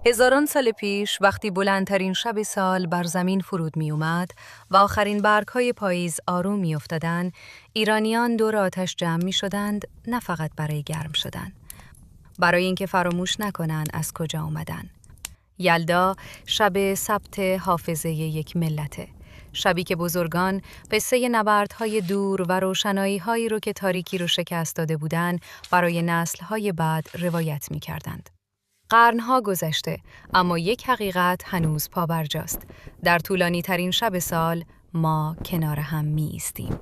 هزاران سال پیش وقتی بلندترین شب سال بر زمین فرود می اومد و آخرین برگ‌های پاییز آروم می افتادن، ایرانیان دور آتش جمع می شدند، نه فقط برای گرم شدن، برای اینکه فراموش نکنن از کجا اومدن. یلدا شب ثبت حافظه یک ملته، شبی که بزرگان قصه نبردهای دور و روشنایی‌هایی رو که تاریکی رو شکست داده بودن برای نسل‌های بعد روایت می کردند. قرنها گذشته، اما یک حقیقت هنوز پابرجاست. در طولانی ترین شب سال ما کنار هم می ایستیم.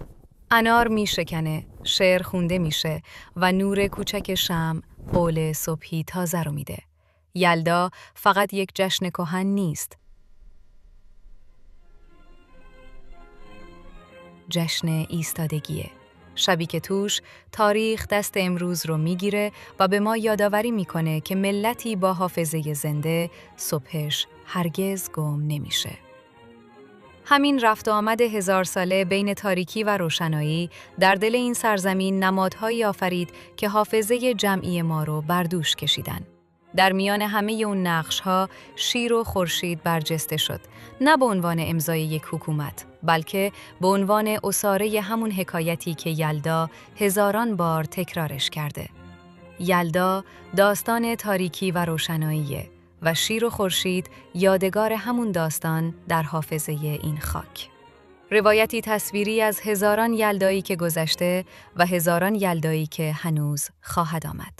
انار می شکنه، شعر خونده میشه و نور کوچک شمع قول صبحی تازه رو میده. یلدا فقط یک جشن کهن نیست. جشن ایستادگیه. شبی که توش تاریخ دست امروز رو میگیره و به ما یادآوری میکنه که ملتی با حافظه زنده صبحش هرگز گم نمیشه. همین رفت و آمد 1000 ساله بین تاریکی و روشنایی در دل این سرزمین نمادهایی آفرید که حافظه جمعی ما رو بر دوش کشیدن. در میان همه اون نقش‌ها شیر و خورشید برجسته شد، نه به عنوان امضای یک حکومت، بلکه به عنوان اساره همون حکایتی که یلدا هزاران بار تکرارش کرده. یلدا داستان تاریکی و روشناییه و شیر و خورشید یادگار همون داستان در حافظه این خاک. روایتی تصویری از هزاران یلدایی که گذشته و هزاران یلدایی که هنوز خواهد آمد.